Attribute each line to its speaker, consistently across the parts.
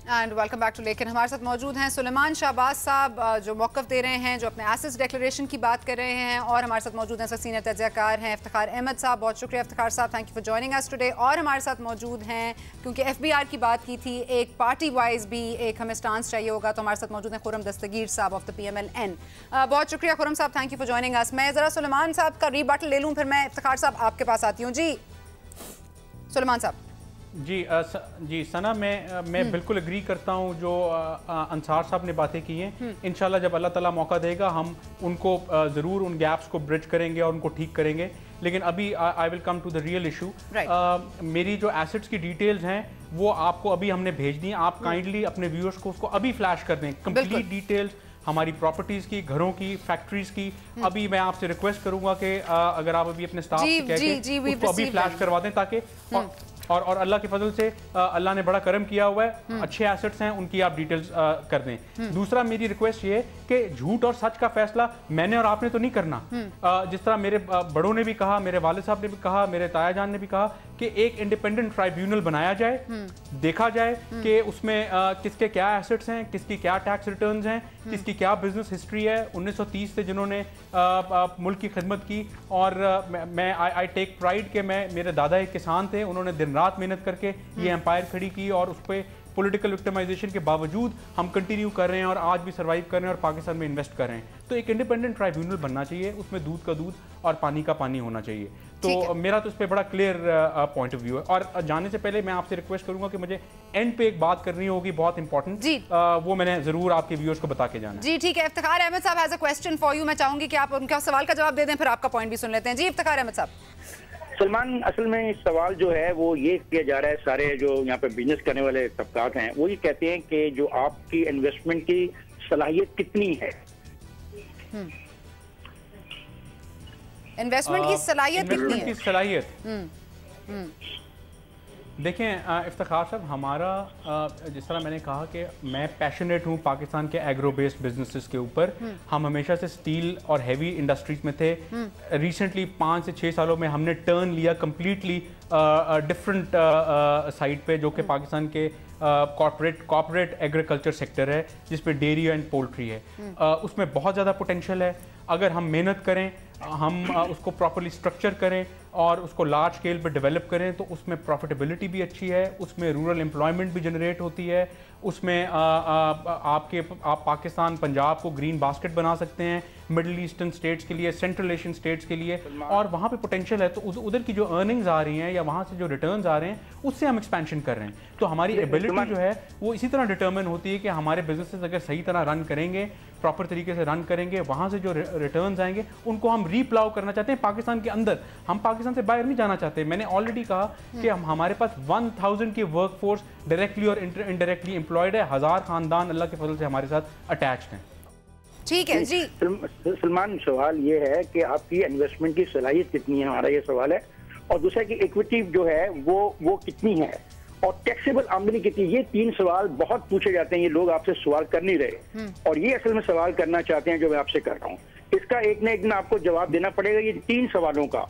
Speaker 1: And welcome back to लेकिन हमारे साथ मौजूद हैं सुलेमान शाहबाज साहब जो मौक़िफ़ दे रहे हैं, जो अपने एसेट्स डिक्लेरेशन की बात कर रहे हैं, और हमारे साथ मौजूद हैं सीनियर तज्ज़ियाकार हैं इफ्तिखार अहमद साहब। बहुत शुक्रिया इफ्तिखार साहब, thank you for joining us today. और हमारे साथ मौजूद हैं, क्योंकि FBR की बात की थी, एक पार्टी वाइज भी एक हमें स्टांस चाहिए होगा, तो हमारे साथ मौजूद हैं खुर्रम दस्तगीर साहब ऑफ द PMLN। बहुत शुक्रिया खुर्रम साहब, थैंक यू फॉर जॉइनिंग अस। मैं ज़रा सुलेमान साहब का रीबटल ले लूँ, फिर मैं इफ्तिखार साहब आपके पास आती हूँ। जी सुलेमान साहब।
Speaker 2: जी सना, मैं बिल्कुल एग्री करता हूँ जो अंसार साहब ने बातें की हैं। इंशाल्लाह जब अल्लाह ताला मौका देगा हम उनको ज़रूर उन गैप्स को ब्रिज करेंगे और उनको ठीक करेंगे। लेकिन अभी I will come to the real issue. मेरी जो एसेट्स की डिटेल्स हैं वो आपको अभी हमने भेज दी। आप काइंडली अपने व्यूअर्स को उसको अभी फ्लैश कर दें, कंप्लीट डिटेल्स हमारी प्रॉपर्टीज की, घरों की, फैक्ट्रीज की। अभी मैं आपसे रिक्वेस्ट करूंगा कि अगर आप अभी अपने स्टाफ से कह के उसको अभी फ्लैश करवा दें, ताकि और अल्लाह के फजल से अल्लाह ने बड़ा करम किया हुआ है, अच्छे एसेट्स हैं, उनकी आप डिटेल्स कर दें। दूसरा मेरी रिक्वेस्ट ये कि झूठ और सच का फैसला मैंने और आपने तो नहीं करना। जिस तरह मेरे बड़ों ने भी कहा, मेरे वालिद साहब ने भी कहा, मेरे ताया जान ने भी कहा कि एक इंडिपेंडेंट ट्राइब्यूनल बनाया जाए, देखा जाए कि उसमें किसके क्या एसेट्स हैं, किसकी क्या टैक्स रिटर्न्स हैं, किसकी क्या बिजनेस हिस्ट्री है 1930 से जिन्होंने मुल्क की खिदमत की। और मैं आई टेक प्राइड कि मेरे दादा एक किसान थे, उन्होंने दिन रात मेहनत करके ये एम्पायर खड़ी की, और उस पर पॉलिटिकल विक्टिमाइजेशन के बावजूद हम कंटिन्यू कर रहे हैं और आज भी सर्वाइव कर रहे हैं और पाकिस्तान में इन्वेस्ट कर रहे हैं। तो एक इंडिपेंडेंट ट्राइब्यूनल बनना चाहिए, उसमें दूध का दूध और पानी का पानी होना चाहिए। तो मेरा तो इस पर बड़ा क्लियर पॉइंट ऑफ व्यू है। और जाने से पहले मैं आपसे रिक्वेस्ट करूंगा कि मुझे एंड पे एक बात करनी होगी बहुत इंपॉर्टेंट, वो मैंने जरूर आपके व्यूअर्स को बता के जाना।
Speaker 1: जी ठीक है। इफ्तिखार अहमद साहब has a question for you. मैं चाहूंगी कि आप उनका सवाल का जवाब दे दें, फिर आपका पॉइंट भी सुन लेते हैं। जी इफ्तिखार अहमद साहब।
Speaker 3: सलमान, असल में सवाल जो है वो ये किया जा रहा है, सारे जो यहाँ पे बिजनेस करने वाले तबकात हैं वो ये कहते हैं कि जो आपकी इन्वेस्टमेंट की सलाहियत कितनी है।
Speaker 1: इन्वेस्टमेंट की सलाहियत कितनी है?
Speaker 2: सलाहियत देखें इफ्तिखार साहब, हमारा जिस तरह मैंने कहा कि मैं पैशनेट हूँ पाकिस्तान के एग्रो बेस्ड बिजनेसेस के ऊपर। हम हमेशा से स्टील और हैवी इंडस्ट्रीज में थे। रिसेंटली 5 से 6 सालों में हमने टर्न लिया कम्प्लीटली डिफरेंट साइड पे, जो कि पाकिस्तान के कॉर्पोरेट एग्रीकल्चर सेक्टर है, जिस पे डेयरी एंड पोल्ट्री है। उसमें बहुत ज़्यादा पोटेंशियल है। अगर हम मेहनत करें, हम उसको प्रॉपर्ली स्ट्रक्चर करें और उसको लार्ज स्केल पे डेवलप करें, तो उसमें प्रॉफिटेबिलिटी भी अच्छी है, उसमें रूरल एम्प्लॉयमेंट भी जनरेट होती है, उसमें आप पाकिस्तान, पंजाब को ग्रीन बास्केट बना सकते हैं मिडिल ईस्टर्न स्टेट्स के लिए, सेंट्रल एशियन स्टेट्स के लिए, और वहाँ पे पोटेंशियल है। तो उधर की जो अर्निंग्स आ रही हैं या वहाँ से जो रिटर्न्स आ रहे हैं, उससे हम एक्सपेंशन कर रहे हैं। तो हमारी एबिलिटी जो है वो इसी तरह डिटर्मिन होती है कि हमारे बिजनेसेस अगर सही तरह रन करेंगे, प्रॉपर तरीके से रन करेंगे, वहाँ से जो रिटर्न्स आएंगे उनको हम रीप्लाउ करना चाहते हैं पाकिस्तान के अंदर। हम पाकिस्तान से बाहर नहीं जाना चाहते। मैंने ऑलरेडी कहा कि हमारे पास 1000 की वर्कफोर्स डायरेक्टली और इनडायरेक्टली एम्प्लॉयड है। 1000 खानदान अल्लाह के फजल से हमारे साथ अटैच्ड हैं।
Speaker 1: ठीक है जी
Speaker 3: सलमान, सवाल ये है कि आपकी इन्वेस्टमेंट की सलाहियत कितनी है, हमारा ये सवाल है। और दूसरा कि इक्विटी जो है वो कितनी है, और टैक्सेबल आमदनी कितनी। ये 3 सवाल बहुत पूछे जाते हैं, ये लोग आपसे सवाल कर नहीं रहे, और ये असल में सवाल करना चाहते हैं जो मैं आपसे कर रहा हूँ। इसका एक न एक दिन आपको जवाब देना पड़ेगा, ये 3 सवालों का।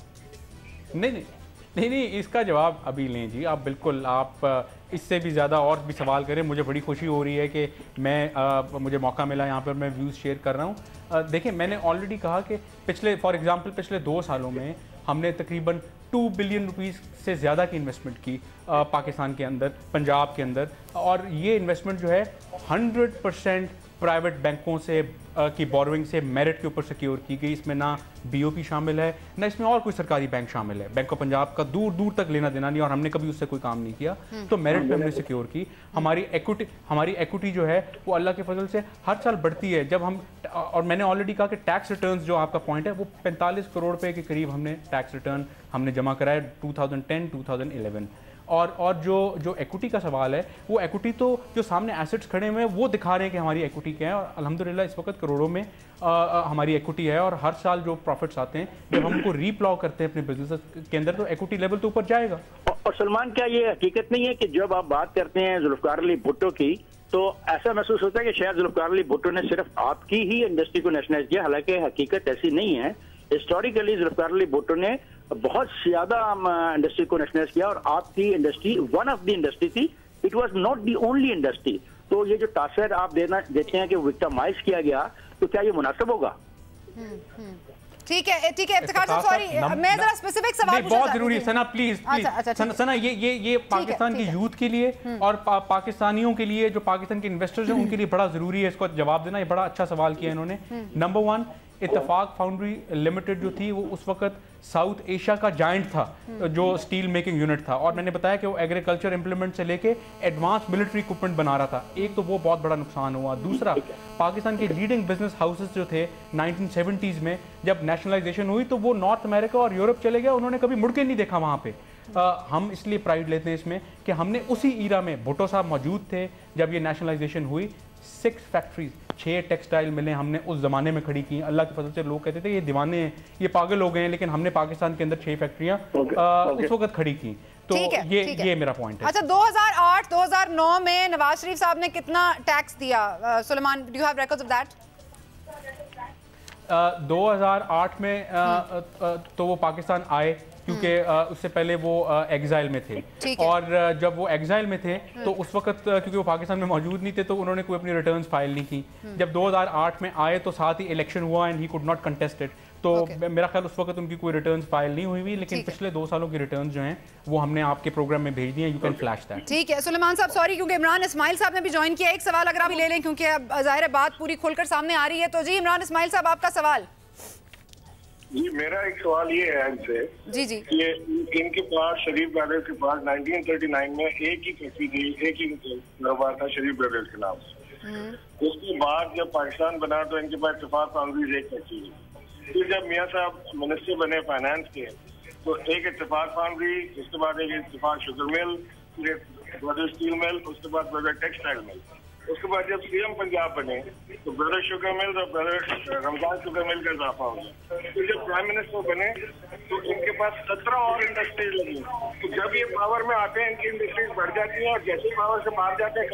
Speaker 2: नहीं, इसका जवाब अभी लें जी। आप बिल्कुल, आप इससे भी ज़्यादा और भी सवाल करें। मुझे बड़ी खुशी हो रही है कि मुझे मौका मिला यहाँ पर, मैं व्यूज़ शेयर कर रहा हूँ। देखिए, मैंने ऑलरेडी कहा कि फॉर एग्जांपल पिछले 2 सालों में हमने तकरीबन 2 बिलियन रुपीस से ज़्यादा की इन्वेस्टमेंट की पाकिस्तान के अंदर, पंजाब के अंदर। और ये इन्वेस्टमेंट जो है 100% प्राइवेट बैंकों से की बोरोइंग से मेरिट के ऊपर सिक्योर की गई। इसमें ना BOP शामिल है, ना इसमें और कोई सरकारी बैंक शामिल है। बैंक ऑफ पंजाब का दूर दूर तक लेना देना नहीं, और हमने कभी उससे कोई काम नहीं किया। तो मेरिट पे हमने सिक्योर की। हमारी इक्विटी जो है वो अल्लाह के फजल से हर साल बढ़ती है। जब हम, और मैंने ऑलरेडी कहा कि टैक्स रिटर्न्स जो आपका पॉइंट है, वो 45 करोड़ रुपए के करीब हमने टैक्स रिटर्न हमने जमा कराया 2010-2011। और जो इक्विटी का सवाल है, वो इक्विटी तो जो सामने एसेट्स खड़े हुए हैं वो दिखा रहे हैं कि हमारी इक्विटी क्या है। और अल्हम्दुलिल्लाह इस वक्त करोड़ों में हमारी इक्विटी है, और हर साल जो प्रॉफिट्स आते हैं जब हम उनको रीप्लाउ करते हैं अपने बिजनेस के अंदर, तो इक्विटी लेवल तो ऊपर जाएगा।
Speaker 3: और सलमान, क्या ये हकीकत नहीं है कि जब आप बात करते हैं जुल्फकार अली भुट्टो की, तो ऐसा महसूस होता है कि शायद जुल्फकार अली भुट्टो ने सिर्फ आपकी ही इंडस्ट्री को नेशनलाइज किया, हालांकि हकीकत ऐसी नहीं है। हिस्टोरिकली जुल्फकार अली भुट्टो ने बहुत ज्यादा इंडस्ट्री को नेशनलाइज किया, और आपकी industry one of the industry थी it was not the only industry. तो ये जो तासर आप देते हैं कि विक्टिमाइज किया गया, तो क्या ये मुनासिब होगा?
Speaker 1: ठीक है इफ्तिखार साहब, सॉरी मैं जरा स्पेसिफिक सवाल पूछना
Speaker 2: बहुत जरूरी है सना, प्लीज सना, ये पाकिस्तान के यूथ के लिए और पाकिस्तानियों के लिए, जो पाकिस्तान के इन्वेस्टर्स हैं उनके लिए बड़ा जरूरी है इसको जवाब देना। ये बड़ा अच्छा सवाल किया इन्होंने। नंबर 1, इत्तेफाक फाउंड्री लिमिटेड जो थी वो उस वक्त साउथ एशिया का जायंट था जो स्टील मेकिंग यूनिट था, और मैंने बताया कि वो एग्रीकल्चर इंप्लीमेंट से लेके एडवांस मिलिट्री इक्विपमेंट बना रहा था। एक तो वो बहुत बड़ा नुकसान हुआ। दूसरा, पाकिस्तान के लीडिंग बिजनेस हाउसेस जो थे 1970s में जब नेशनलाइजेशन हुई तो वो नॉर्थ अमेरिका और यूरोप चले गए, उन्होंने कभी मुड़ के नहीं देखा वहाँ पे। हम इसलिए प्राइड लेते हैं इसमें कि हमने उसी ईरा में, भुट्टो साहब मौजूद थे जब ये नेशनलाइजेशन हुई, 6 फैक्ट्रीज, 6 टेक्सटाइल मिलें हमने उस ज़माने में खड़ी की। अल्लाह के फजल से लोग कहते थे ये दीवाने हैं, ये पागल हो गए हैं, लेकिन हमने पाकिस्तान के अंदर 6 फैक्ट्रियाँ उस वक्त खड़ी की। तो ये मेरा पॉइंट है।
Speaker 1: अच्छा, 2008-2009 में नवाज शरीफ साहब ने कितना टैक्स दिया? Suleman, do you have records of that?
Speaker 2: 2008 में तो वो पाकिस्तान आए क्योंकि उससे पहले वो एग्जाइल में थे, और जब वो एग्जाइल में थे तो उस वक्त क्योंकि वो पाकिस्तान में मौजूद नहीं थे तो उन्होंने कोई अपनी रिटर्न्स फाइल नहीं की। जब 2008 में आए तो साथ ही इलेक्शन हुआ and he could not contested, तो मेरा ख्याल उस वक्त उनकी कोई रिटर्न्स फाइल नहीं हुई, लेकिन पिछले 2 सालों की रिटर्न्स जो हैं वो हमने आपके प्रोग्राम में भेज दिए, यू कैन फ्लैश दैट।
Speaker 1: ठीक है सुलेमान साहब, सॉरी क्योंकि इमरान इस्माइल साहब ने भी ज्वाइन किया। एक सवाल अगर आप ले लें क्योंकि अब ज़ाहिर है बात पूरी खुलकर सामने आ रही है। तो जी इमरान इस्माइल साहब, आपका सवाल।
Speaker 4: जी, मेरा एक सवाल ये है इनसे,
Speaker 1: जी
Speaker 4: ये इनके पास, शरीफ ब्रदर्स के पास 1939 में एक ही फैक्ट्री थी, एक ही कारोबार था शरीफ ब्रदर्स के नाम से। उसके बाद जब पाकिस्तान बना तो इनके पास इत्तेफाक फाउंड्रीज एक फैक्ट्री थी। फिर जब मियाँ साहब मिनिस्टर बने फाइनेंस के तो एक इत्तेफाक फाउंड्री, उसके बाद एक इत्तेफाक शुगर मिल, फिर एक ब्रदर स्टील मिल, उसके बाद ब्रदर टेक्सटाइल मिल। उसके बाद जब सीएम पंजाब बने तो ब्रदर शुगर मिल और ब्रदर रमजान शुगर मिल का इजाफा हो गया। फिर जब प्राइम मिनिस्टर बने तो इनके पास 17 और इंडस्ट्रीज लगी। तो जब ये पावर में आते हैं इनकी इंडस्ट्रीज बढ़ जाती हैं, और जैसे पावर से मार जाते हैं।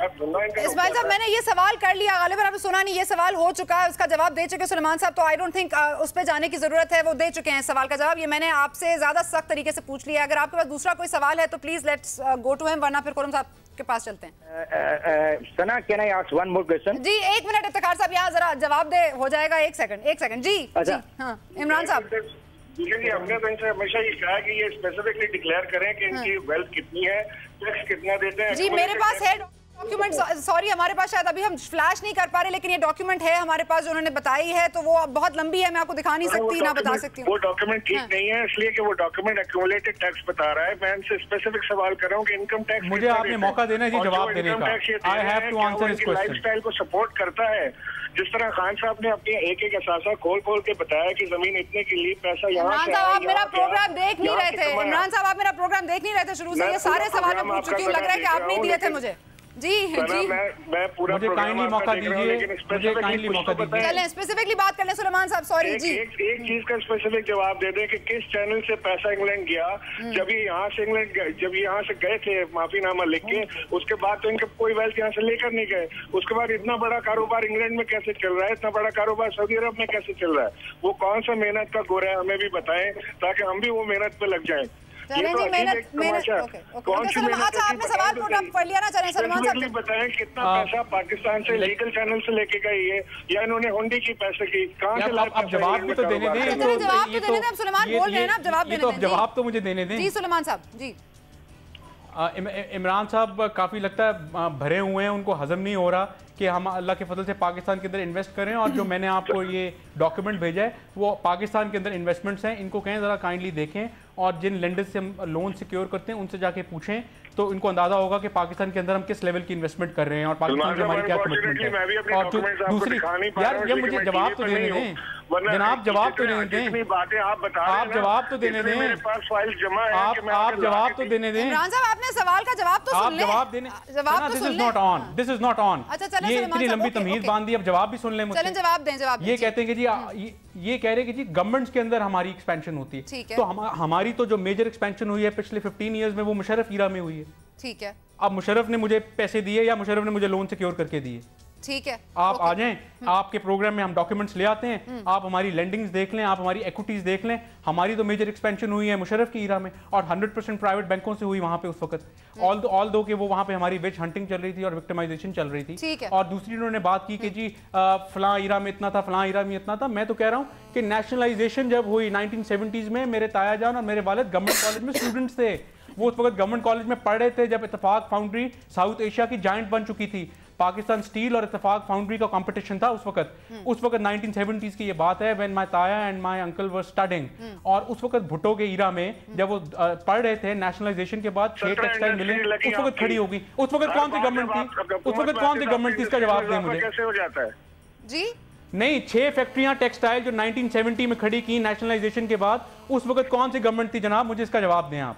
Speaker 1: इस्माइल साहब, मैंने ये सवाल कर लिया, गालिबन आपने सुना नहीं, ये सवाल हो चुका है, उसका जवाब दे चुके सुलेमान साहब, तो आई डोंट थिंक उस पर जाने की जरूरत है, वो दे चुके हैं सवाल का जवाब। ये मैंने आपसे ज्यादा सख्त तरीके से पूछ लिया। अगर आपके पास दूसरा कोई सवाल है तो please let's go to him, वरना फिर खुर्रम साहब के पास चलते हैं।
Speaker 3: Sana, can I ask one more question?
Speaker 1: जी 1 मिनट इफ्तिखार साहब, यहाँ जरा जवाब दे, हो जाएगा। 1 सेकंड जी।
Speaker 3: अच्छा।
Speaker 1: जी हाँ इमरान साहब।
Speaker 4: जी, हमने तो इनसे हमेशा ये कहा कि ये स्पेसिफिकली डिक्लेयर करें कि इनकी वेल्थ कितनी है, टैक्स कितना देते हैं।
Speaker 1: जी मेरे पास है डॉक्यूमेंट, सॉरी हमारे पास शायद अभी हम फ्लैश नहीं कर पा रहे, लेकिन ये डॉक्यूमेंट है हमारे पास जो उन्होंने बताई है, तो वो बहुत लंबी है, मैं आपको दिखा नहीं सकती, ना बता सकती हूँ।
Speaker 4: वो डॉक्यूमेंट ठीक नहीं है, इसलिए कि वो डॉक्यूमेंट एक्यूमुलेटेड टैक्स बता रहा है। मैं इनसे स्पेसिफिक सवाल कर रहा हूँ कि इनकम टैक्स,
Speaker 2: मुझे आपने मौका देना है जी जवाब देने का। I have to answer this question.
Speaker 4: Lifestyle को सपोर्ट करता है, जिस तरह खान साहब ने अपनी एक असासा खोल के बताया कि जमीन इतने के लिए पैसा यहाँ से
Speaker 1: आया। आप मेरा प्रोग्राम देख नहीं रहे थे इमरान साहब, आप मेरा प्रोग्राम देख नहीं रहे थे शुरू से। ये सारे सवाल मैं पूछ चुकी हूँ, लग रहा है कि आप नहीं दिए थे मुझे। जी
Speaker 4: मैं पूरा
Speaker 2: मुझे काइंडली मौका दीजिए, मुझे काइंडली मौका दीजिए।
Speaker 1: चलें स्पेसिफिकली बात कर लें सुलेमान साहब, सॉरी जी।
Speaker 4: एक चीज का स्पेसिफिक जवाब दे दें कि किस चैनल से पैसा इंग्लैंड गया। जब ये यहाँ से गए थे माफीनामा लिख के, उसके बाद तो इनका कोई वेल्थ यहाँ से लेकर नहीं गए। उसके बाद इतना बड़ा कारोबार इंग्लैंड में कैसे चल रहा है, इतना बड़ा कारोबार सऊदी अरब में कैसे चल रहा है, वो कौन सा मेहनत का गोरा है, हमें भी बताएं ताकि हम भी वो मेहनत पे लग जाएं।
Speaker 1: चलें जी, मेहनत कौन सी मेहनत? अच्छा, आपने सवाल पढ़ लिया ना, चलें सलमान साहब
Speaker 4: बताएं कितना पैसा पाकिस्तान से लीगल चैनल से लेके गए ये, या इन्होंने हुंडी की पैसे की कहां से लाए?
Speaker 2: अब जवाब भी तो देने दें।
Speaker 1: जवाब तो देने दें, अब सुलेमान बोल रहे हैं ना, अब जवाब देने दें।
Speaker 2: जवाब तो मुझे देने दें।
Speaker 1: जी सुलेमान साहब जी।
Speaker 2: इमरान साहब काफ़ी लगता है भरे हुए हैं, उनको हजम नहीं हो रहा कि हम अल्लाह के फजल से पाकिस्तान के अंदर इन्वेस्ट करें, और जो मैंने आपको ये डॉक्यूमेंट भेजा है वो पाकिस्तान के अंदर इन्वेस्टमेंट्स हैं, इनको कहें ज़रा काइंडली देखें, और जिन लेंडर्स से हम लोन सिक्योर करते हैं उनसे जाके पूछें, तो इनको अंदाजा होगा कि पाकिस्तान के अंदर हम किस लेवल की इन्वेस्टमेंट कर रहे हैं और पाकिस्तान में हमारी क्या कमिटमेंट है। और दूसरी यार ये मुझे जवाब तो देने दें जनाब, जवाब तो देने दें, आप जवाब तो देने दें, आप जवाब तो देने दें।
Speaker 1: इमरान साहब आपने सवाल का जवाब तो सुन लें,
Speaker 2: जवाब देने, this is not on, this is not on. ये इतनी लंबी तमीज बांध दी, अब जवाब भी सुन लें मुझसे।
Speaker 1: चलें जवाब दें, जवाब
Speaker 2: ये कहते हैं कि जी ये कह रहे हैं कि जी गवर्नमेंट्स के अंदर हमारी एक्सपेंशन होती है, तो हमारी तो जो मेजर एक्सपेंशन हुई है पिछले 15 इयर्स में वो मुशर्रफ ईरा में हुई है।
Speaker 1: ठीक है,
Speaker 2: अब मुशर्रफ ने मुझे पैसे दिए या मुशर्रफ ने मुझे लोन सिक्योर करके दिए?
Speaker 1: ठीक है,
Speaker 2: आप आ जाएं, आपके प्रोग्राम में हम डॉक्यूमेंट्स ले आते हैं, आप हमारी लेंडिंग्स देख लें, आप हमारी इक्विटीज देख लें। हमारी तो मेजर एक्सपेंशन हुई है मुशर्रफ की ईरा में और 100% प्राइवेट बैंकों से हुई वहां पे उस वक्त, ऑल दो कि वो वहां पे हमारी विच हंटिंग चल रही थी और विक्टिमाइजेशन चल रही थी। और दूसरी उन्होंने बात की कि जी फलां ईरा में इतना था, फलां ईरा में इतना था। मैं तो कह रहा हूँ कि नेशनलाइजेशन जब हुई 1970s में, मेरे ताया जान और मेरे वालिद गवर्नमेंट कॉलेज में स्टूडेंट्स थे। वो उस वक्त गवर्नमेंट कॉलेज में पढ़ रहे थे जब इत्तेफाक फाउंड्री साउथ एशिया की जायंट बन चुकी थी। पाकिस्तान स्टील और इत्तेफाक फाउंड्री का कंपटीशन था उस वक्त 1970s की ये बात है, व्हेन माय ताया and my uncle were studying. और उस वक्त भुट्टो के ईरा में जब वो पढ़ रहे थे, नेशनलाइजेशन के बाद 6 टेक्सटाइल मिले, उस वक्त खड़ी होगी। उस वक्त कौन सी गवर्नमेंट थी? उस वक्त कौन सी गवर्नमेंट थी? इसका जवाब दें मुझे।
Speaker 4: कैसे हो जाता है
Speaker 1: जी?
Speaker 2: नहीं, 6 फैक्ट्रियां टेक्सटाइल जो 1970 में खड़ी की नेशनलाइजेशन के बाद, उस वक्त कौन सी गवर्नमेंट थी जनाब? मुझे इसका जवाब दें आप।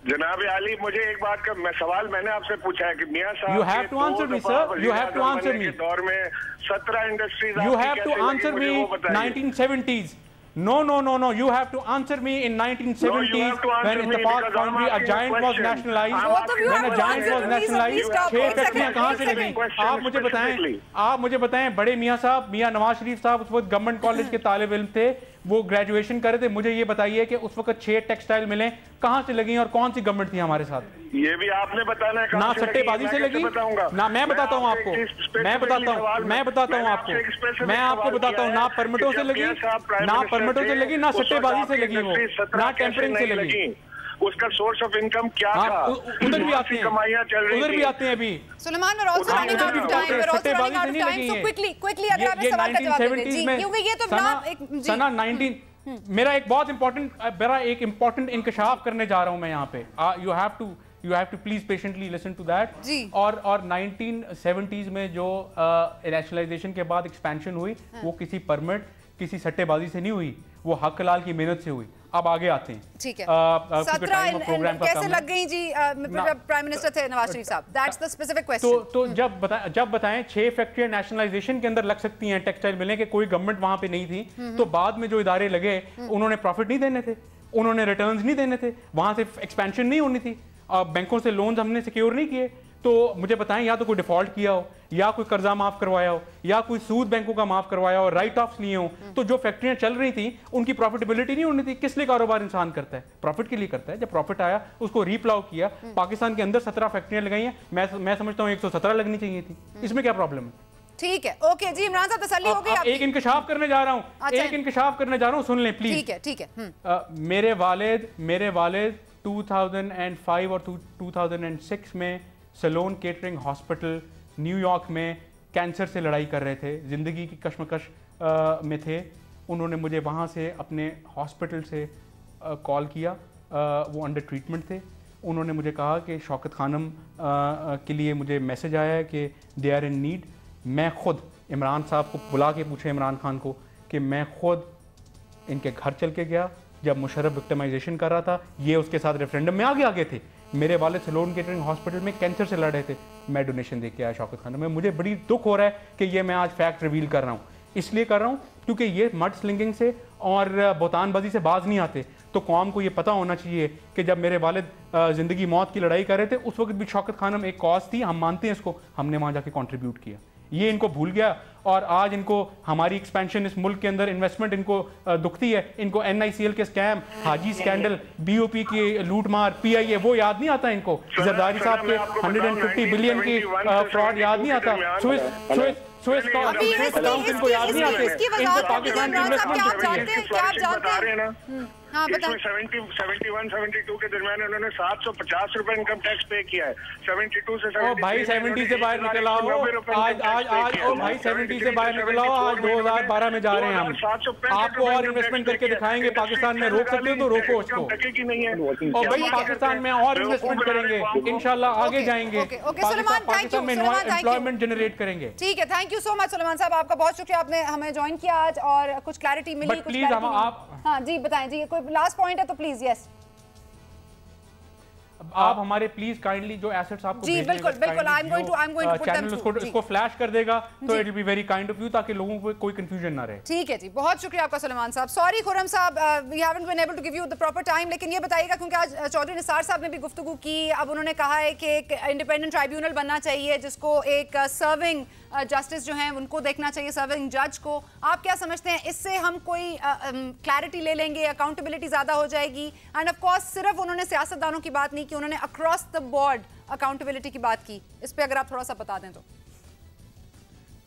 Speaker 4: जनाब आली, मुझे एक बात का सवाल मैंने आपसे पूछा है कि मियां साहब,
Speaker 2: you have to answer me sir, you have to answer me.
Speaker 4: दौर में 17 industries,
Speaker 2: you have to answer me 1970s। No, you have to answer me in 1970s when Ittifaq Foundry, a giant was nationalized. When a giant was nationalized, 6 फैक्ट्रियां कहाँ से लगी? आप मुझे बताएं, बड़े मियाँ साहब, मियाँ नवाज शरीफ साहब उस वक्त गवर्नमेंट कॉलेज के तालिब इल्म थे, वो ग्रेजुएशन कर रहे थे। मुझे ये बताइए कि उस वक्त 6 टेक्सटाइल मिलें कहाँ से लगी और कौन सी गवर्नमेंट थी हमारे साथ?
Speaker 4: ये भी आपने बताना है।
Speaker 2: ना सट्टेबाजी से लगी, ना मैं बताता हूँ आपको, मैं बताता हूँ आपको, मैं आपको बताता हूँ, ना परमिटों से लगी, ना परमिटों से लगी, ना सट्टेबाजी से लगी, वो ना टेम्परिंग से लगी।
Speaker 4: उसका सोर्स ऑफ इनकम क्या था?
Speaker 2: उधर भी आते हैं, उधर भी आते हैं अभी।
Speaker 1: Suleman, we're also running out of time. We're also running out of time. So quickly अगर आप इस सवाल का जवाब दें जी, क्योंकि ये तो
Speaker 2: सना 19 मेरा एक बहुत इंपॉर्टेंट इंकशाफ करने जा रहा हूं मैं यहाँ पे। You have to please patiently listen to that. और 1970s में जो नेशनलाइजेशन के बाद एक्सपेंशन हुई, वो किसी परमिट, किसी सट्टेबाजी से नहीं हुई, वो हक लाल की मेहनत से हुई। अब आगे आते हैं।
Speaker 1: ठीक है, 17 कैसे लग गई जी? प्राइम मिनिस्टर थे नवाज शरीफ साहब। That's the specific question.
Speaker 2: तो जब बताएं 6 फैक्ट्रियां नेशनलाइजेशन के अंदर लग सकती हैं टेक्सटाइल मिलें कि कोई गवर्नमेंट वहां पे नहीं थी, तो बाद में जो इदारे लगे उन्होंने प्रॉफिट नहीं देने थे, उन्होंने रिटर्न्स नहीं देने थे, वहां से एक्सपेंशन नहीं होनी थी, बैंकों से लोन्स हमने सिक्योर नहीं किए। तो मुझे बताएं, या तो कोई डिफॉल्ट किया हो, या कोई कर्जा माफ करवाया हो, या कोई सूद बैंकों का माफ करवाया हो, राइट ऑफ्स लिए हो, तो जो फैक्ट्रियां चल रही थी उनकी प्रॉफिटेबिलिटी नहीं होनी थी। किस लिए कारोबार इंसान करता है? प्रॉफिट के लिए करता है। जब प्रॉफिट आया उसको रीप्लाउ किया। पाकिस्तान के अंदर 17 फैक्ट्रियां लगाई हैं, मैं समझता हूँ 117 लगनी चाहिए थी। इसमें क्या प्रॉब्लम है?
Speaker 1: ठीक है, ओके जी। इमरान साहब तसल्ली हो गई?
Speaker 2: एक इंकशाफ करने जा रहा हूँ, एक इंकशाफ करने जा रहा हूँ, सुन लें प्लीज।
Speaker 1: ठीक है।
Speaker 2: मेरे वालिद 2005 और 2006 में सलोन केटरिंग हॉस्पिटल न्यूयॉर्क में कैंसर से लड़ाई कर रहे थे, ज़िंदगी की कश्मकश में थे। उन्होंने मुझे वहाँ से अपने हॉस्पिटल से कॉल किया, वो अंडर ट्रीटमेंट थे। उन्होंने मुझे कहा कि शौकत खानम के लिए मुझे मैसेज आया है कि दे आर इन नीड। मैं खुद इमरान साहब को बुला के पूछे, इमरान खान को, कि मैं खुद इनके घर चल के गया जब मुशर्रफ विक्टिमाइजेशन कर रहा था। ये उसके साथ रेफरेंडम में आगे थे। मेरे वाले सलोन केटरिंग हॉस्पिटल में कैंसर से लड़ रहे थे, मैं डोनेशन दे के आया शौकत खान में। मुझे बड़ी दुख हो रहा है कि ये मैं आज फैक्ट रिवील कर रहा हूँ। इसलिए कर रहा हूँ क्योंकि ये मड स्लिंगिंग से और बोतानबाजी से बाज नहीं आते। तो कौम को ये पता होना चाहिए कि जब मेरे वालिद ज़िंदगी मौत की लड़ाई कर रहे थे, उस वक्त भी शौकत खानम एक कॉज थी, हम मानते हैं इसको, हमने वहाँ जाके कॉन्ट्रीब्यूट किया। ये इनको भूल गया और आज इनको हमारी एक्सपेंशन, इस मुल्क के अंदर इन्वेस्टमेंट इनको दुखती है। इनको NICL के स्कैम, हाजी स्कैंडल, BOP की लूटमार, PIA वो याद नहीं आता इनको। जरदारी साहब के 150 बिलियन की फ्रॉड याद नहीं आता। स्विस अकाउंट इनको याद नहीं आते। पाकिस्तान की इन्वेस्टमेंट
Speaker 1: हाँ,
Speaker 4: 71-72 के दरमियान उन्होंने 750 रुपए इनकम टैक्स पे किया है। 72 से
Speaker 2: 70 भाई 70 से बाहर निकल आओ आज ओ भाई 70 से बाहर निकल आओ। आज 2012 में जा रहे हैं हम। आपको और इन्वेस्टमेंट करके दिखाएंगे। पाकिस्तान में रोक सकते हो तो रोको इसको। और भाई पाकिस्तान में और इन्वेस्टमेंट करेंगे, इंशाल्लाह आगे जाएंगे, पाकिस्तान में एम्प्लॉयमेंट जनरेट करेंगे।
Speaker 1: ठीक है, thank you so much Suleman साहब, आपका बहुत शुक्रिया, आपने हमें ज्वाइन किया आज और कुछ क्लैरिटी मिली।
Speaker 2: प्लीज आप
Speaker 1: हाँ जी बताएं जी, कोई लास्ट पॉइंट है तो प्लीज। यस,
Speaker 2: आप हमारे प्लीज काइंडली जो एसेट्स आपको
Speaker 1: जी बिल्कुल बिल्कुल, I am going to put them through,
Speaker 2: इसको फ्लैश कर देगा तो it will be very kind of you, ताकि लोगों को कोई कंफ्यूजन ना रहे।
Speaker 1: ठीक है जी, बहुत शुक्रिया आपका सुलेमान साहब। सॉरी खुर्रम साहब, we haven't been able to give you the proper time, लेकिन ये बताइएगा क्योंकि आज चौधरी निसार साहब ने भी गुफ्तगू की, अब उन्होंने कहा है कि एक इंडिपेंडेंट ट्राइब्यूनल बनना चाहिए जिसको एक सर्विंग जस्टिस जो हैं उनको देखना चाहिए, सर्विंग जज को। आप क्या समझते हैं, इससे हम कोई क्लैरिटी ले लेंगे, अकाउंटेबिलिटी ज़्यादा हो जाएगी? एंड ऑफ कोर्स सिर्फ उन्होंने सियासतदानों की बात नहीं की, उन्होंने अक्रॉस द बोर्ड अकाउंटेबिलिटी की बात की। इस पे अगर आप थोड़ा सा बता दें तो।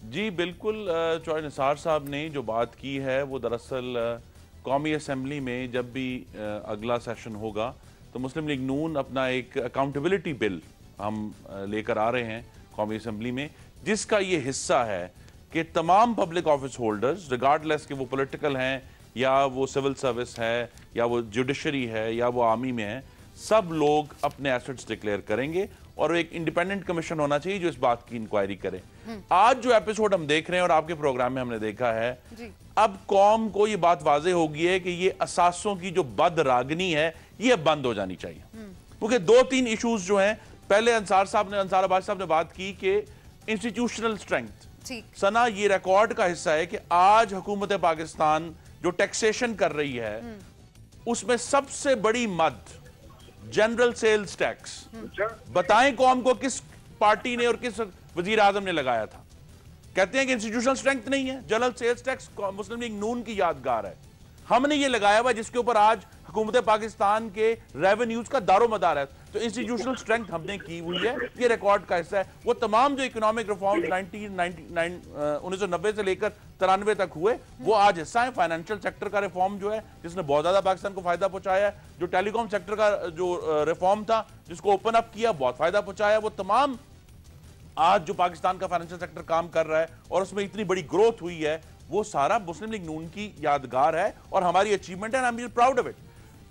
Speaker 5: जी बिल्कुल, चौधरी निसार साहब ने जो बात की है वो दरअसल कौमी असम्बली में जब भी अगला सेशन होगा तो मुस्लिम लीग नून अपना एक अकाउंटेबिलिटी बिल हम लेकर आ रहे हैं कौमी असम्बली में, जिसका ये हिस्सा है कि तमाम पब्लिक ऑफिस होल्डर्स रिगार्डलेस कि वो पॉलिटिकल हैं या वो सिविल सर्विस है या वो जुडिशरी है या वो आर्मी में है, सब लोग अपने एसेट्स डिक्लेयर करेंगे और एक इंडिपेंडेंट कमीशन होना चाहिए जो इस बात की इंक्वायरी करे। आज जो एपिसोड हम देख रहे हैं और आपके प्रोग्राम में हमने देखा है, अब कौम को ये बात वाजे हो गई है कि ये असासों की जो बदरागनी है ये बंद हो जानी चाहिए, क्योंकि 2-3 इश्यूज जो हैं, पहले अंसार अब्बास साहब ने बात की कि इंस्टीट्यूशनल स्ट्रेंथ, सना ये रिकॉर्ड का हिस्सा है कि आज हुकूमत पाकिस्तान जो टैक्सेशन कर रही है उसमें सबसे बड़ी मद जनरल सेल्स टैक्स, बताएं कौम को किस पार्टी ने और किस वजीर आजम ने लगाया था? कहते हैं कि इंस्टीट्यूशनल स्ट्रेंथ नहीं है। जनरल सेल्स टैक्स मुस्लिम लीग नून की यादगार है, हमने ये लगाया हुआ जिसके ऊपर आज हुकूमत पाकिस्तान के रेवेन्यूज का दारोमदार है। तो इंस्टीट्यूशनल स्ट्रेंथ हमने की हुई है, ये रिकॉर्ड का हिस्सा है। वो तमाम जो इकोनॉमिक रिफॉर्म्स 1990 से लेकर 93 तक हुए वो आज हिस्सा है। फाइनेंशियल सेक्टर का रिफॉर्म जो है जिसने बहुत ज्यादा पाकिस्तान को फायदा पहुंचाया है, जो टेलीकॉम सेक्टर का जो रिफॉर्म था जिसको ओपन अप किया बहुत फायदा पहुंचाया, वो तमाम आज जो पाकिस्तान का फाइनेंशियल सेक्टर काम कर रहा है और उसमें इतनी बड़ी ग्रोथ हुई है, वो सारा मुस्लिम लीग नून की यादगार है और हमारी अचीवमेंट है, I am proud of it.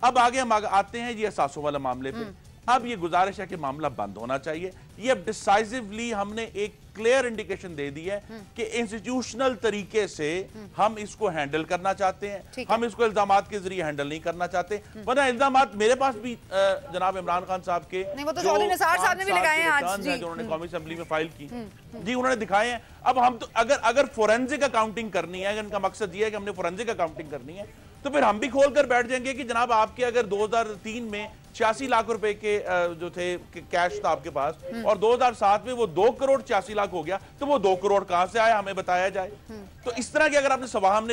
Speaker 5: अब आगे हम आते हैं ये असासों वाला मामले पे। अब ये गुजारिश है कि मामला बंद होना चाहिए। ये अब डिसाइसिवली हमने एक क्लियर इंडिकेशन दे दी है कि इंस्टीट्यूशनल तरीके से हम इसको हैंडल करना चाहते हैं, हम इसको इल्जामात के जरिए हैंडल नहीं करना चाहते। वरना इल्जामात मेरे पास भी जनाब इमरान खान साहब के
Speaker 1: वो तो चौधरी निसार साहब ने भी लगाए हैं आज जी,
Speaker 5: जो उन्होंने कौमी असेंबली में फाइल की जी, उन्होंने दिखाए हैं। अब हम तो अगर फोरेंसिक अकाउंटिंग करनी है, अगर इनका मकसद ये है कि हमने फोरेंसिक अकाउंटिंग करनी है, तो फिर हम भी खोल कर बैठ जाएंगे कि जनाब आपके अगर 2003 में 86 लाख रुपए के जो थे कैश था आपके पास और 2007 में वो 2 करोड़ 86 लाख हो गया, तो वो 2 करोड़ कहां से आया, हमें बताया जाए। तो इस तरह के अगर आपने सवाल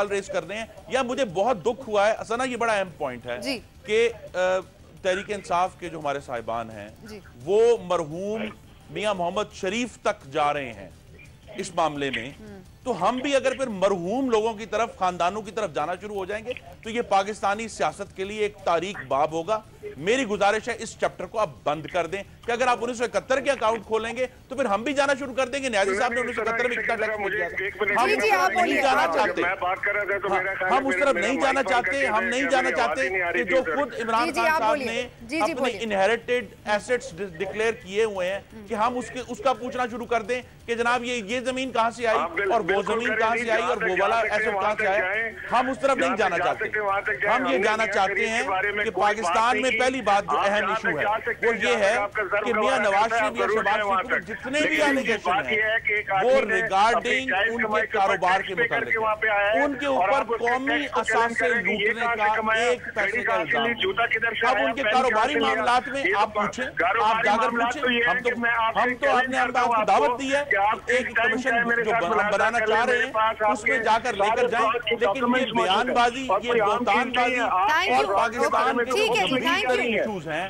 Speaker 5: रेस करने हैं, या मुझे बहुत दुख हुआ है असना, ये बड़ा अहम पॉइंट है कि तहरीक इंसाफ के जो हमारे साहिबान हैं वो मरहूम मियां मोहम्मद शरीफ तक जा रहे हैं इस मामले में। तो हम भी अगर फिर मरहूम लोगों की तरफ, खानदानों की तरफ जाना शुरू हो जाएंगे तो ये पाकिस्तानी सियासत के लिए एक तारीख बाब होगा। मेरी गुजारिश है इस चैप्टर को आप बंद कर दें कि अगर आप 1971 के अकाउंट खोलेंगे तो फिर हम भी जाना शुरू कर देंगे। न्याजी साहब ने 1971 में कितना टैक्स दिया था, हम नहीं जाना चाहते, हम उस तरफ नहीं जाना चाहते। हम नहीं जाना चाहते कि जो खुद इमरान खान साहब ने अपने इनहेरिटेड एसेट्स डिक्लेयर किए हुए हैं कि हम उसका पूछना शुरू कर दें कि जनाब ये जमीन कहां से आई और वो जमीन कहां से आई और वो वाला एसेट कहां से आया। हम उस तरफ नहीं जाना चाहते। हम ये जाना चाहते हैं कि पाकिस्तान में पहली बात जो अहम इशू है वो ये है कि मियां नवाज शरीफ या शहबाज शरीफ पर जितने भी एलिगेशन हैं वो रिगार्डिंग उनके कारोबार के मुताबिक, उनके ऊपर कौमी असासे लूटने का एक पैसे का इल्जाम। अब उनके कारोबारी मामलात में आप पूछें, आप जाकर पूछें, हम तो आपने आपको दावत दी है एक कमीशन जो हम बनाना चाह रहे हैं उसमें जाकर लेकर जाएं, लेकिन ये बयानबाजी, ये बहतानबाजी और पाकिस्तान के इश्यूज हैं।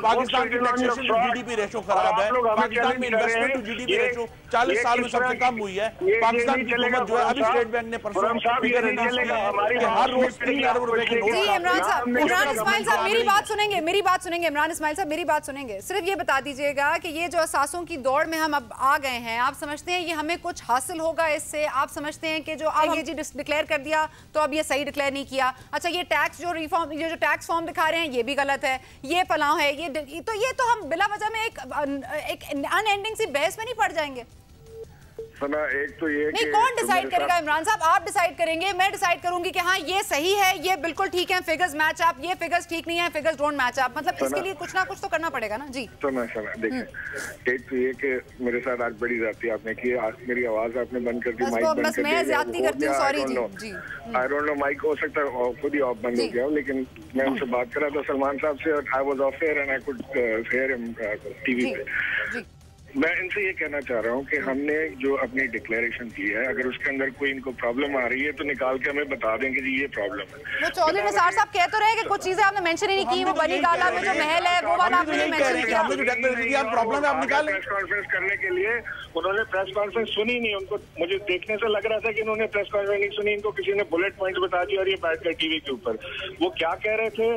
Speaker 5: पाकिस्तान की टैक्सेशन टू जीडीपी रेशो खराब है, पाकिस्तान में इन्वेस्टमेंट टू जीडीपी रेशो 40 साल में सबसे कम हुई है। पाकिस्तान की हुकूमत जो है, अभी स्टेट बैंक ने परसों फिगर रिलीज किया है कि हर रोज 3 अरब रुपए के नोट।
Speaker 1: इमरान इस्माइल साहब मेरी बात सुनेंगे, इमरान इस्माइल साहब मेरी बात सुनेंगे। सिर्फ ये बता दीजिएगा कि ये जो असासों की दौड़ में हम अब आ गए हैं, आप समझते हैं ये हमें कुछ हासिल होगा इससे? आप समझते हैं कि जो अब ये जी डिक्लेयर कर दिया तो अब ये सही डिक्लेयर नहीं किया, अच्छा ये टैक्स जो रिफॉर्म, ये जो टैक्स फॉर्म दिखा रहे हैं ये भी गलत है, ये फलां है, ये तो हम बिला वजह में एक अनएंडिंग सी बहस में नहीं पड़ जाएंगे?
Speaker 4: सुना, एक तो ये
Speaker 1: नहीं, कौन डिसाइड करेगा? इमरान साहब आप डिसाइड करेंगे, मैं डिसाइड करूंगी कि हाँ ये सही है, ये बिल्कुल ठीक है, फिगर्स मैच अप, ये फिगर्स ठीक नहीं है, फिगर्स डोंट मैच अप, मतलब इसके लिए कुछ ना कुछ तो करना पड़ेगा ना जी।
Speaker 4: सुना देखिए, एक तो ये कि मेरे साथ आज बड़ी ज्यादती आपने की, आज मेरी आवाज आपने बंद कर दी, माइक बंद कर दिया।
Speaker 1: मैं ज्यादती करती हूं, सॉरी जी।
Speaker 4: आई डोंट नो, माइक हो सकता है खुद ही ऑफ बंद हो गया, लेकिन मैं उनसे बात कर रहा था सलमान साहब से, I was of air and I could hear him TV पे। मैं इनसे ये कहना चाह रहा हूँ कि हमने जो अपनी डिक्लेरेशन की है, अगर उसके अंदर कोई इनको प्रॉब्लम आ रही है तो निकाल के हमें बता दें कि जी ये प्रॉब्लम है।
Speaker 1: वो चौधरी निसार साहब कह तो रहे कि कुछ चीजें आपने मेंशन ही नहीं की, वो बनी गाला में जो महल है वो वाला आपने मेंशन किया।
Speaker 5: हमने जो डिक्लेरेशन किया, प्रॉब्लम है आप निकालें।
Speaker 4: प्रेस कॉन्फ्रेंस करने के लिए उन्होंने प्रेस कॉन्फ्रेंस सुनी नहीं, उनको मुझे देखने से लग रहा था कि इन्होंने प्रेस कॉन्फ्रेंस नहीं सुनी, इनको किसी ने बुलेट पॉइंट बता दिया और ये बैठ कर टीवी के ऊपर वो क्या कह रहे थे।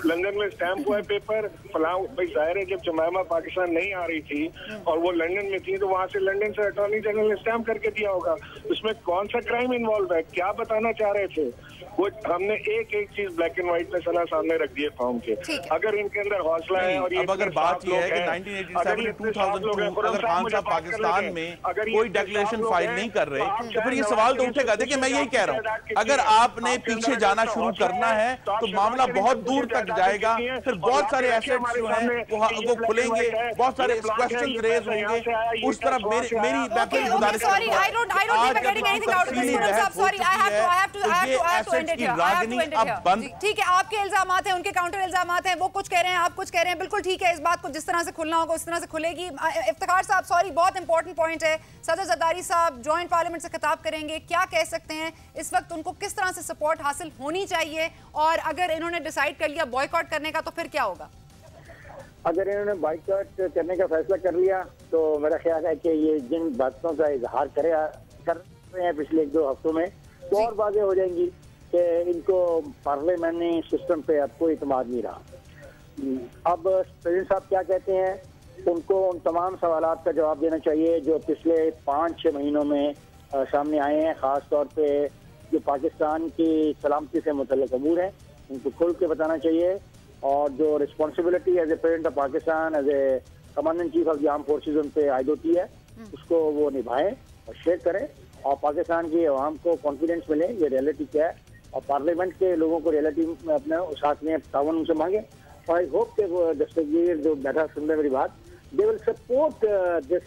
Speaker 4: लंदन में स्टैंप हुआ है पेपर फलां, भाई जाहिर है जब जमायमा पाकिस्तान नहीं आ रही थी और वो लंदन में थी तो वहां से लंदन से अटॉर्नी जनरल ने स्टैंप करके दिया होगा, उसमें कौन सा क्राइम इन्वॉल्व है, क्या बताना चाह रहे थे वो। हमने एक एक चीज ब्लैक एंड व्हाइट में सलाह सामने रख दी है कौम के। अगर इनके अंदर हौसला है और ये
Speaker 5: अब अगर बात यह है कि 1987 2002 अगर खान साहब पाकिस्तान में कोई डिक्लेरेशन फाइल नहीं कर रहे तो फिर ये सवाल तो उठेगा। देखिए मैं यही कह रहा हूँ, अगर आपने पीछे जाना शुरू करना है तो मामला बहुत दूर तक जाएगा, फिर बहुत सारे एसेट्स जो हैं वो खुलेंगे, बहुत सारे क्वेश्चन रेज होंगे। उस तरफ मेरी गुजारिश
Speaker 1: ठीक है, आपके इल्जाम हैं, उनके काउंटर इल्जाम हैं, वो कुछ कह रहे हैं, आप कुछ कह रहे हैं, बिल्कुल ठीक है। इस बात को जिस तरह से खुलना होगा उस तरह से खुलेगी। इफ्तिखार साहब सॉरी, बहुत इंपॉर्टेंट पॉइंट है, सदर जरदारी साहब जॉइंट पार्लियामेंट से खिताब करेंगे, क्या कह सकते हैं इस वक्त, उनको किस तरह से सपोर्ट हासिल होनी चाहिए, और अगर इन्होंने डिसाइड कर लिया बॉयकॉट करने का तो फिर क्या होगा?
Speaker 3: अगर इन्होंने बॉयकॉट करने का फैसला कर लिया तो मेरा ख्याल है कि ये जिन बातों का इजहार कर रहे हैं पिछले 1-2 हफ्तों में तो और वाज़ेह हो जाएंगी कि इनको पार्लियामेंट्री सिस्टम पे अब कोई इत्मीद नहीं रहा। अब प्रेसिडेंट साहब क्या कहते हैं, उनको उन तमाम सवालात का जवाब देना चाहिए जो पिछले 5-6 महीनों में सामने आए हैं, ख़ास तौर पे जो पाकिस्तान की सलामती से मुतल्लिक़ अमूर हैं उनको खुल के बताना चाहिए, और जो responsibility as a president of Pakistan, as a commandant chief of the armed forces उन पे आयद होती है, उसको वो निभाएं और शेयर करें, और पाकिस्तान की अवाम को कॉन्फिडेंस मिले ये रियलिटी क्या है, और पार्लियामेंट के लोगों को रियलिटी में अपने साथ में तावन उनसे मांगे। और आई होप कि वो दस्तगीर जो बैठा सुन रहे मेरी बात, they will support this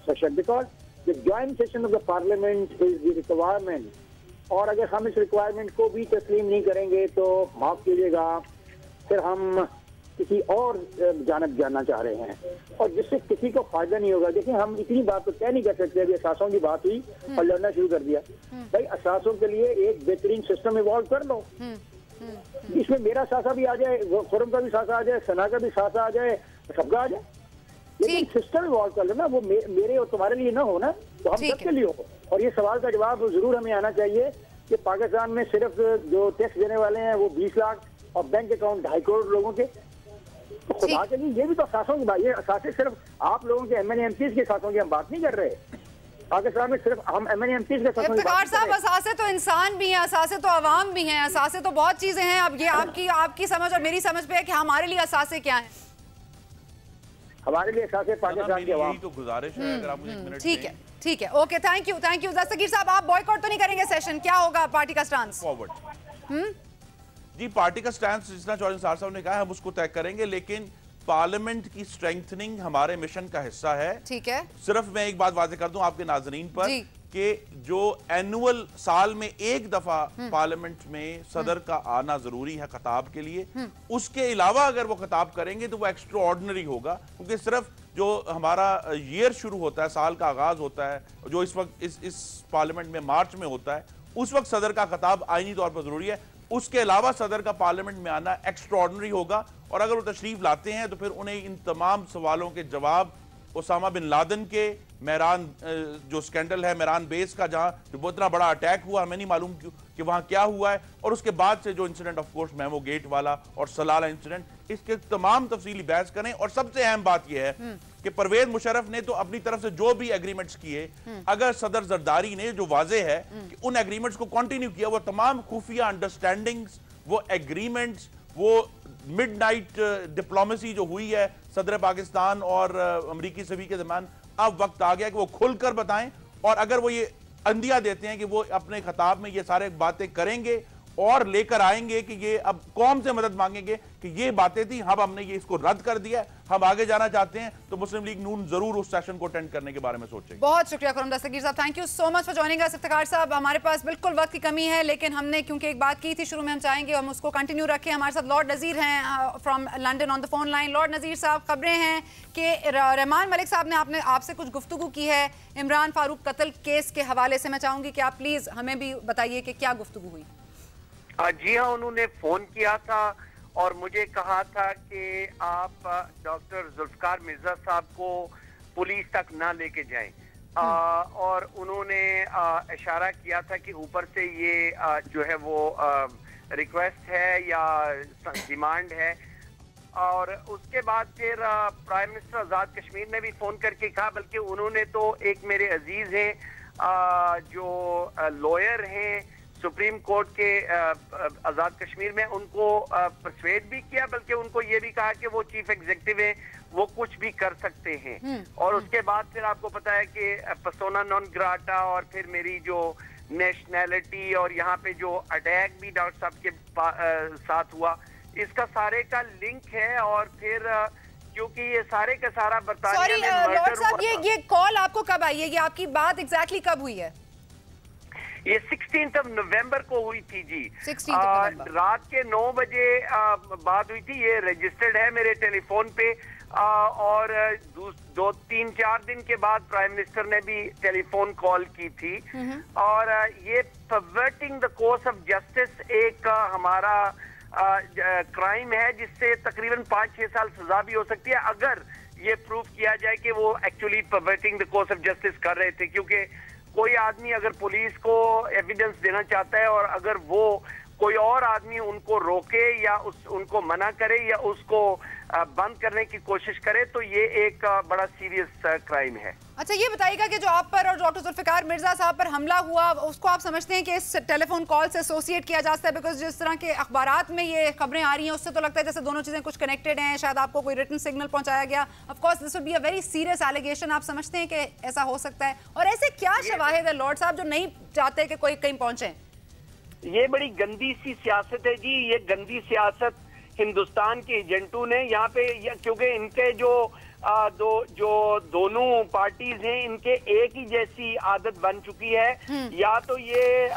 Speaker 3: session because the joint session of the parliament is the requirement, और अगर हम इस रिक्वायरमेंट को भी तस्लीम नहीं करेंगे तो माफ कीजिएगा फिर हम किसी और जानब जाना चाह रहे हैं और जिससे किसी को फायदा नहीं होगा। देखिए हम इतनी बात तो तय नहीं कर सकते, अभी असासों की बात हुई और लड़ना शुरू कर दिया। भाई असासों के लिए एक बेहतरीन सिस्टम इवॉल्व कर लो, इसमें मेरा सासा भी आ जाए, खुरम का भी सासा आ जाए, सना का भी सासा आ जाए, सबका आ जाए, लेकिन सिस्टम इवॉल्व कर लो ना, वो मेरे और तुम्हारे लिए ना हो ना, तो हम सबके लिए हो। और ये सवाल का जवाब जरूर हमें आना चाहिए कि पाकिस्तान में सिर्फ जो टैक्स देने वाले हैं वो 20 लाख और बैंक अकाउंट 2.5 करोड़ लोगों के, तो खुदा के लिए ये भी तो असासों की बात, ये असासे सिर्फ आप लोगों के MNA MPs के असासों की हम बात नहीं कर रहे, पाकिस्तान में सिर्फ हम MNA MPs के असासों की बात
Speaker 1: साहब, असासे तो इंसान भी हैं, असासे तो अवाम भी हैं, असासे तो बहुत चीजें हैं। अब ये आपकी समझ और मेरी समझ पे है कि हमारे लिए असासे क्या है।
Speaker 3: हमारे लिए असासे पाकिस्तान के अवाम।
Speaker 5: तो गुजारिश है अगर आप मुझे 1 मिनट
Speaker 1: ठीक है, ठीक है, ओके, थैंक यू दस्तगीर साहब। आप बॉयकॉट तो नहीं करेंगे सेशन, क्या होगा पार्टी का स्टांस?
Speaker 5: फॉरवर्ड जी, पार्टी का स्टैंड जितना चौधरी निसार साहब ने कहा है हम उसको तय करेंगे, लेकिन पार्लियामेंट की स्ट्रेंथनिंग हमारे मिशन का हिस्सा है।
Speaker 1: ठीक है,
Speaker 5: सिर्फ मैं एक बात वाज़ेह कर दूं आपके नाज़रीन पर कि जो एनुअल साल में एक दफा पार्लियामेंट में सदर का आना जरूरी है खिताब के लिए, उसके अलावा अगर वो खिताब करेंगे तो वो एक्स्ट्रा ऑर्डिनरी होगा, क्योंकि सिर्फ जो हमारा ईयर शुरू होता है, साल का आगाज होता है, जो इस वक्त इस पार्लियामेंट में मार्च में होता है, उस वक्त सदर का खिताब आईनी तौर पर जरूरी है। उसके अलावा सदर का पार्लियामेंट में आना एक्स्ट्रा ऑर्डिनरी होगा, और अगर वो तशरीफ लाते हैं तो फिर उन्हें इन तमाम सवालों के जवाब ओसामा बिन लादेन के मेहरान जो स्कैंडल है मेहरान बेस का, जहां जो इतना बड़ा अटैक हुआ, हमें नहीं मालूम कि वहां क्या हुआ है, और उसके बाद से जो incident of course memo gate वाला और सलाला इंसिडेंट, इसके तमाम तफसीली बहस करें। और सबसे अहम बात यह है कि परवेज मुशर्रफ ने तो अपनी तरफ से जो भी एग्रीमेंट्स किए, अगर सदर जरदारी ने जो वाजे है कि उन एग्रीमेंट्स को कंटिन्यू किया, वो तमाम खुफिया अंडरस्टैंडिंग्स, वो एग्रीमेंट्स, वो मिडनाइट डिप्लोमेसी जो हुई है सदर पाकिस्तान और अमरीकी सभी के दरमियान, अब वक्त आ गया कि वो खुलकर बताएं और अगर वो ये अंदिया देते हैं कि वो अपने खिताब में ये सारे बातें करेंगे और लेकर आएंगे कि ये अब कौम से मदद मांगेंगे कि ये बातें थी, अब हमने ये इसको रद्द कर दिया, हम आगे जाना चाहते हैं, तो मुस्लिम लीग नून जरूर उस सेशन को अटेंड करने के बारे में सोचेंगे।
Speaker 1: बहुत शुक्रिया खुर्रम दस्तगीर साहब, thank you so much for joining अस। इफ्तिखार साहब, हमारे पास बिल्कुल वक्त की कमी है, लेकिन हमने क्योंकि एक बात की थी शुरू में, हम चाहेंगे हम उसको कंटिन्यू रखें। हमारे साथ लॉर्ड नज़ीर हैं from London on the phone line. Lord Nazir Saheb, खबरें हैं कि रहमान मलिक साहब ने आपसे कुछ गुफ्तगू की है इमरान फारूक कत्ल केस के हवाले से। मैं चाहूंगी कि आप प्लीज हमें भी बताइए कि क्या गुफ्तगू हुई।
Speaker 6: जी हाँ, उन्होंने फोन किया था और मुझे कहा था कि आप डॉक्टर जुल्फकार मिर्जा साहब को पुलिस तक ना लेके जाएं, और उन्होंने इशारा किया था कि ऊपर से ये जो है वो रिक्वेस्ट है या डिमांड है। और उसके बाद फिर प्राइम मिनिस्टर आजाद कश्मीर ने भी फोन करके कहा, बल्कि उन्होंने तो एक मेरे अजीज हैं जो लॉयर हैं सुप्रीम कोर्ट के आजाद कश्मीर में, उनको परसुएड भी किया, बल्कि उनको ये भी कहा कि वो चीफ एग्जीक्यूटिव है, वो कुछ भी कर सकते हैं। और उसके बाद फिर आपको पता है कि पर्सोना नॉन ग्राटा और फिर मेरी जो नेशनैलिटी और यहाँ पे जो अटैक भी डॉक्टर साहब के साथ हुआ, इसका सारे का लिंक है। और फिर क्योंकि ये सारे का सारा बरतानिया में मर्डर हुआ।
Speaker 1: ये कॉल आपको कब आई है, ये आपकी बात एग्जैक्टली कब हुई है?
Speaker 6: ये 16 नवंबर को हुई थी जी।
Speaker 1: 16
Speaker 6: रात के 9 बजे बात हुई थी। ये रजिस्टर्ड है मेरे टेलीफोन पे। और 2-3-4 दिन के बाद प्राइम मिनिस्टर ने भी टेलीफोन कॉल की थी। और ये perverting the course of justice एक हमारा क्राइम है, जिससे तकरीबन 5-6 साल सजा भी हो सकती है, अगर ये प्रूव किया जाए कि वो actually perverting the course of justice कर रहे थे। क्योंकि कोई आदमी अगर पुलिस को एविडेंस देना चाहता है और अगर वो कोई और आदमी उनको रोके या उनको मना करे या उसको बंद करने की कोशिश करे, तो ये एक बड़ा सीरियस क्राइम है।
Speaker 1: अच्छा, ये बताइएगा कि जो आप पर और डॉक्टर जुल्फिकार मिर्जा साहब पर हमला हुआ, उसको आप समझते हैं कि इस टेलीफोन कॉल से एसोसिएट किया जा सकता है? बिकॉज जिस तरह के अखबारात में ये खबरें आ रही हैं, उससे तो लगता है जैसे दोनों चीजें कुछ कनेक्टेड हैं। शायद आपको कोई रिटन सिग्नल पहुंचाया गया। Of course this would be a very serious allegation. आप समझते हैं कि ऐसा हो सकता है? और ऐसे क्या शवाहिद है लॉर्ड साहब जो नहीं चाहते कि कोई कहीं पहुंचे?
Speaker 6: ये बड़ी गंदी सी सियासत है जी। ये गंदी सियासत हिंदुस्तान के एजेंटों ने यहाँ पे, क्योंकि इनके जो दोनों पार्टीज हैं, इनके एक ही जैसी आदत बन चुकी है। या तो ये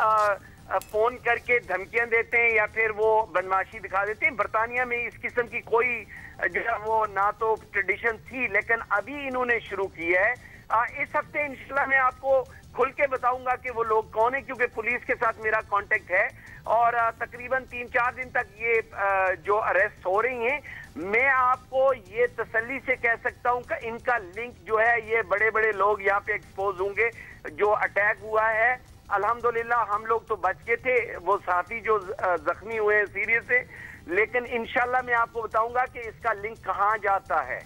Speaker 6: फोन करके धमकियां देते हैं या फिर वो बदमाशी दिखा देते हैं। बरतानिया में इस किस्म की कोई जो है वो ना तो ट्रेडिशन थी, लेकिन अभी इन्होंने शुरू की है। इस हफ्ते इंशाल्लाह मैं आपको खुल के बताऊंगा कि वो लोग कौन है, क्योंकि पुलिस के साथ मेरा कांटेक्ट है और तकरीबन 3-4 दिन तक ये जो अरेस्ट हो रही हैं, मैं आपको ये तसल्ली से कह सकता हूं कि इनका लिंक जो है, ये बड़े बड़े लोग यहाँ पे एक्सपोज होंगे। जो अटैक हुआ है, अल्हम्दुलिल्लाह हम लोग तो बच गए थे, वो साथी जो जख्मी हुए हैं सीरियस है, लेकिन इंशाल्लाह मैं आपको बताऊंगा कि इसका लिंक कहाँ जाता है।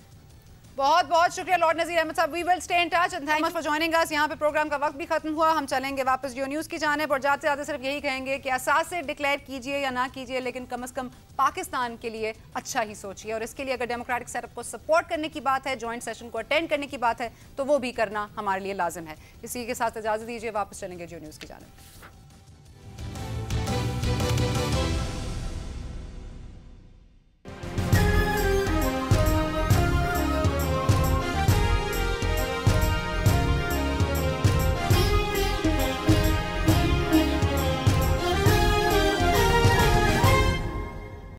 Speaker 1: बहुत बहुत शुक्रिया लॉर्ड नज़ीर अहमद साहब। We will stay in touch and thank you for joining us. यहाँ पे प्रोग्राम का वक्त भी खत्म हुआ, हम चलेंगे वापस जियो न्यूज़ की जानिब और ज़्यादा से ज़्यादा सिर्फ यही कहेंगे कि असासे डिक्लेयर कीजिए या ना कीजिए, लेकिन कम से कम पाकिस्तान के लिए अच्छा ही सोचिए। और इसके लिए अगर डेमोक्रेटिक सेटअप को सपोर्ट करने की बात है, जॉइंट सेशन को अटेंड करने की बात है, तो वो भी करना हमारे लिए लाजिम है। इसी के साथ इजाज़त दीजिए, वापस चलेंगे जियो न्यूज़ की जानिब।